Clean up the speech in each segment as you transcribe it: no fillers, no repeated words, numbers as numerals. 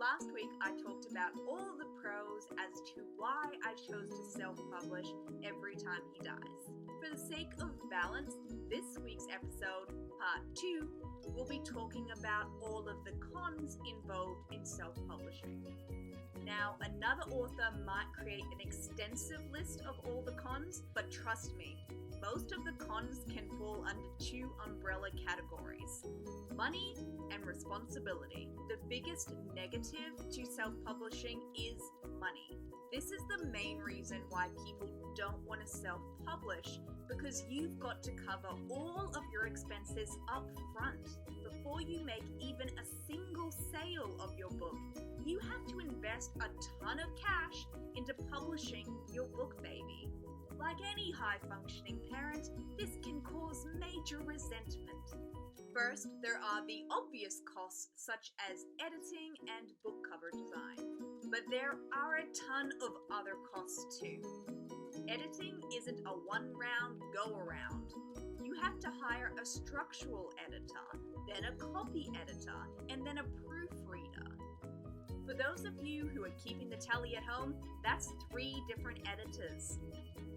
last week I talked about all the pros as to why I chose to self-publish every time he dies. For the sake of balance, this week's episode, part 2, we'll be talking about all of the cons involved in self-publishing. Now, another author might create an extensive list of all the cons, but trust me, most of the cons can fall under 2 umbrella categories: money and responsibility. The biggest negative to self-publishing is money. This is the main reason why people don't want to self-publish, because you've got to cover all of your expenses up front. Before you make even a single sale of your book, you have to invest a ton of cash into publishing your book, baby. Like any high-functioning parent, this can cause major resentment. First, there are the obvious costs such as editing and book cover design. But there are a ton of other costs too. Editing isn't a one-round go-around. You have to hire a structural editor, then a copy editor, and then a proofreader. For those of you who are keeping the tally at home, that's 3 different editors.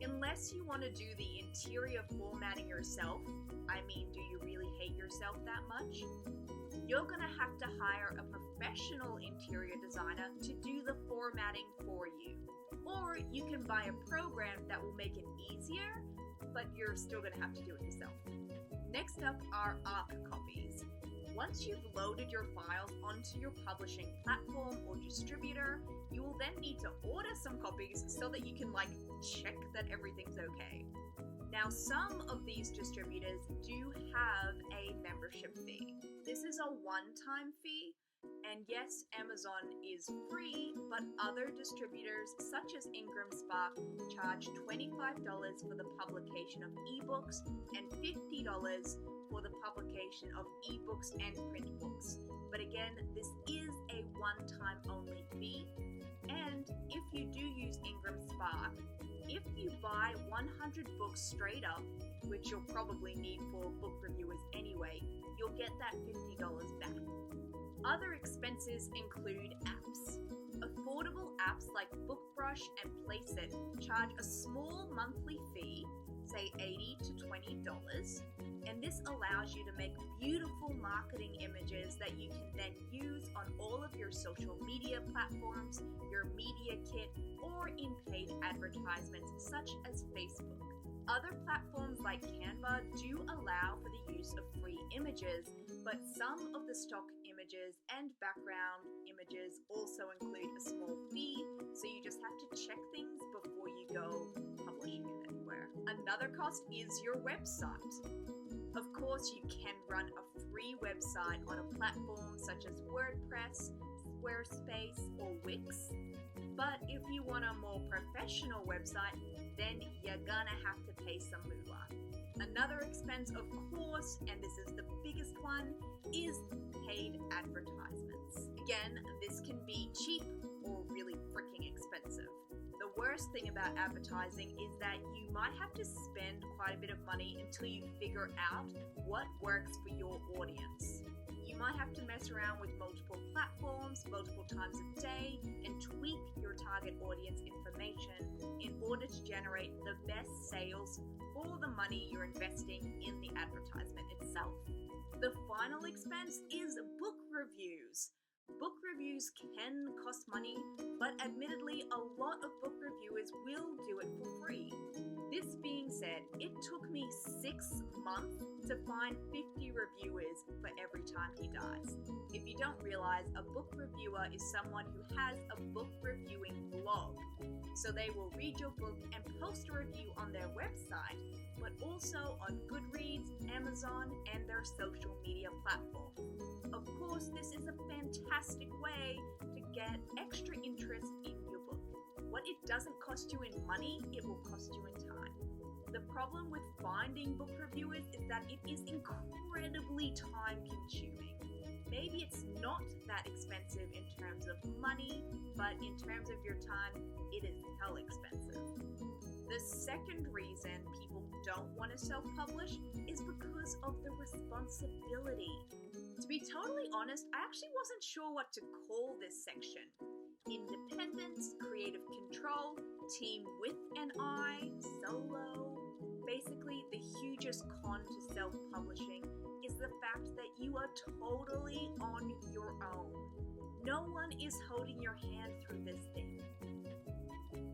Unless you want to do the interior formatting yourself, I mean, do you really hate yourself that much? You're gonna have to hire a professional interior designer to do the formatting for you. Or you can buy a program that will make it easier, but you're still gonna have to do it yourself. Next up are ARC copies. Once you've loaded your files onto your publishing platform or distributor, you will then need to order some copies so that you can check that everything's okay. Now, some of these distributors do have a membership fee. This is a one-time fee, and yes, Amazon is free, but other distributors such as Ingram Spark charge $25 for the publication of ebooks and $50 for the publication of ebooks and print books. But again, this is a one-time only fee, and if you do use Ingram Spark, if you buy 100 books straight up, which you'll probably need for book reviewers anyway, you'll get that $50 back. Other expenses include apps. Affordable apps like BookBrush and Placeit charge a small monthly fee, say $80 to $20, and this allows you to make beautiful marketing images that you can then use on all of your social media platforms, your media kit, or in paid advertisements such as Facebook. Other platforms like Canva do allow for the use of free images, but some of the stock images and background images also include a small fee, so you just have to check things before you go publishing it anywhere. Another cost is your website. Of course, you can run a free website on a platform such as WordPress, Squarespace, or Wix. But if you want a more professional website, then you're gonna have to pay some moolah. Another expense, of course, and this is the biggest one, is paid advertisements. Again, this can be cheap or really freaking expensive. The worst thing about advertising is that you might have to spend quite a bit of money until you figure out what works for your audience. You might have to mess around with multiple platforms, multiple times a day, and tweak your target audience information in order to generate the best sales for the money you're investing in the advertisement itself. The final expense is book reviews. Book reviews can cost money, but admittedly, a lot of book reviewers will do it for free. This being said, it took me 6 months to find 50 reviewers for every time he dies. If you don't realize, a book reviewer is someone who has a book reviewing blog. So they will read your book and post a review on their website, but also on Goodreads, Amazon, and their social media platforms. Of course, this is a fantastic way to get extra interest in your book. What it doesn't cost you in money, it will cost you in time. The problem with finding book reviewers is that it is incredibly time-consuming. Maybe it's not that expensive in terms of money, but in terms of your time, it is hell expensive. The second reason people don't want to self-publish is because of the responsibility. To be totally honest, I actually wasn't sure what to call this section. Independence, creative control, team with an I, solo. Basically, the hugest con to self-publishing is the fact that you are totally on your own. No one is holding your hand through this thing.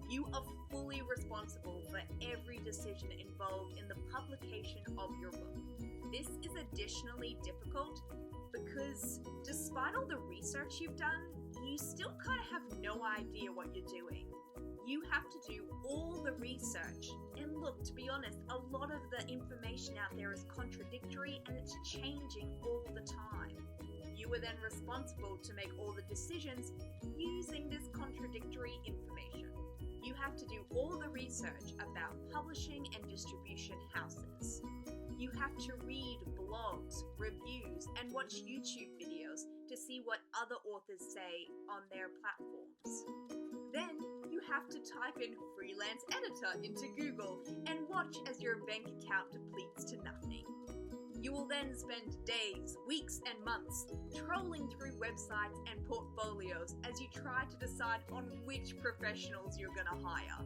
You are fully responsible for every decision involved in the publication of your book. This is additionally difficult because despite all the research you've done, you still kind of have no idea what you're doing. You have to do all the research. And look, to be honest, a lot of the information out there is contradictory and it's changing all the time. You are then responsible to make all the decisions using this contradictory information. You have to do all the research about publishing and distribution houses. You have to read blogs, reviews, and watch YouTube videos to see what other authors say on their platforms. Then you have to type in freelance editor into Google and watch as your bank account depletes to nothing. You will then spend days, weeks, and months trolling through websites and portfolios as you try to decide on which professionals you're going to hire.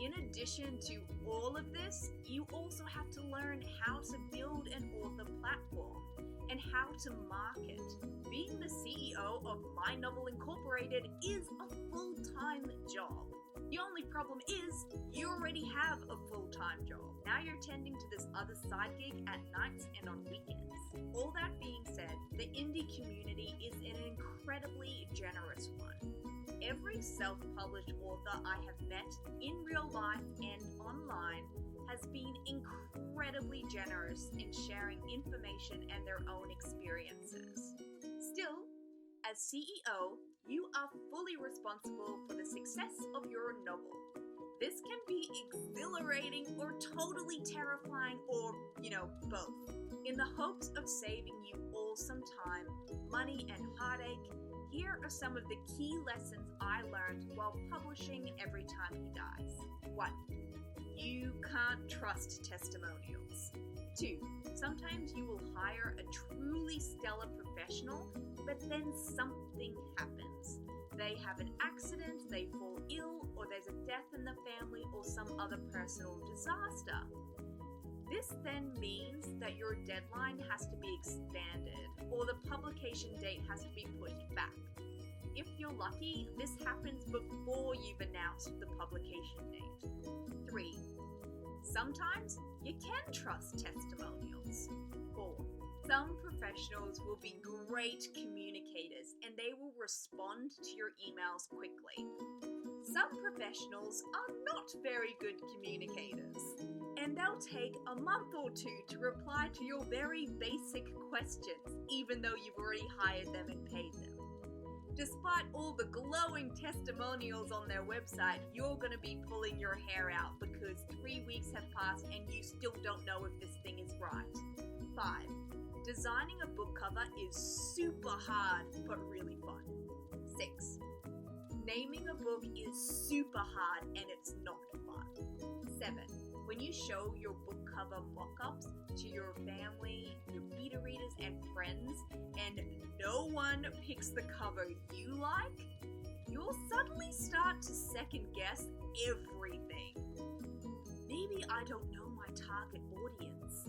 In addition to all of this, you also have to learn how to build an author platform and how to market. Being the CEO of My Novel Incorporated is a full-time job. The only problem is you already have a full-time job. Now you're tending to this other side gig at nights and on weekends. All that being said, the indie community is an incredibly generous one. Every self-published author I have met in real life and online has been incredibly generous in sharing information and their own experiences. Still, as CEO, you are fully responsible for the success of your novel. This can be exhilarating or totally terrifying or, both. In the hopes of saving you all some time, money, and heartache, here are some of the key lessons I learned while publishing Every Time He Dies. 1. You can't trust testimonials. 2. Sometimes you will hire a truly stellar professional, but then something happens. They have an accident, they fall ill, or there's a death in the family, or some other personal disaster. This then means that your deadline has to be expanded, or the publication date has to be pushed back. If you're lucky, this happens before you've announced the publication date. 3. Sometimes you can trust testimonials. 4. Some professionals will be great communicators and they will respond to your emails quickly. Some professionals are not very good communicators, and they'll take a month or two to reply to your very basic questions, even though you've already hired them and paid them. Despite all the glowing testimonials on their website, you're going to be pulling your hair out because 3 weeks have passed and you still don't know if this thing is right. 5. Designing a book cover is super hard but really fun. 6. Naming a book is super hard and it's not fun. 7. When you show your book cover mock-ups to your family, your beta readers, and friends, and no one picks the cover you like, you'll suddenly start to second-guess everything. Maybe I don't know my target audience.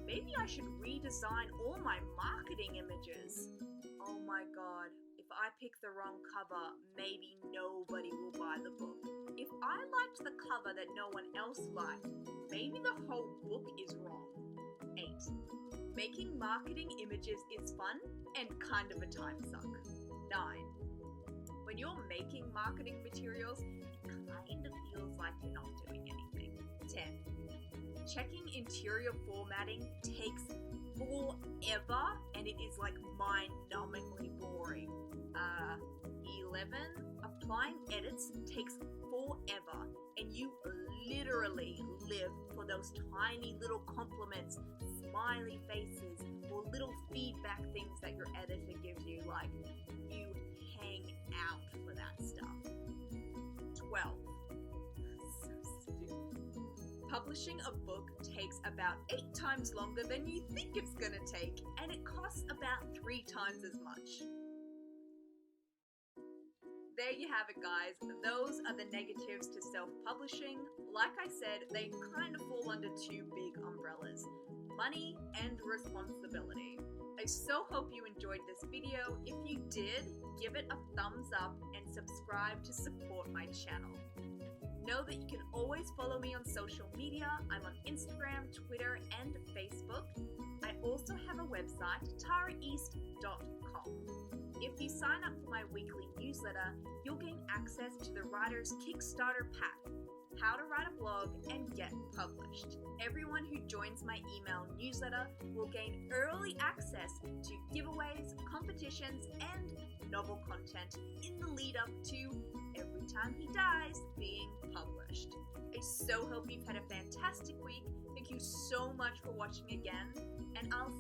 Maybe I should redesign all my marketing images. Oh my god, if I pick the wrong cover, maybe nobody will buy the book. If I liked the cover that no one else liked, maybe the whole book is wrong. 8. Making marketing images is fun and kind of a time suck. 9. When you're making marketing materials, it kind of feels like you're not doing anything. 10. Checking interior formatting takes forever and it is like mind-numbingly boring. 11. Applying edits takes forever and you literally live for those tiny little compliments, smiley faces, or little feedback things that your editor gives you, like you hang out for that stuff. 12. So stupid. Publishing a book takes about 8 times longer than you think it's gonna take, and it costs about 3 times as much. There you have it, guys. Those are the negatives to self-publishing. Like I said, they kind of fall under 2 big umbrellas: money and responsibility. I so hope you enjoyed this video. If you did, give it a thumbs up and subscribe to support my channel. Know that you can always follow me on social media. I'm on Instagram, Twitter, and Facebook. I also have a website, taraeast.com. If you sign up for my weekly newsletter, you'll gain access to the Writers Kickstarter Pack, how to write a blog and get published. Everyone who joins my email newsletter will gain early access to giveaways, competitions, and novel content in the lead up to Every Time He Dies being published. I so hope you've had a fantastic week. Thank you so much for watching again, and I'll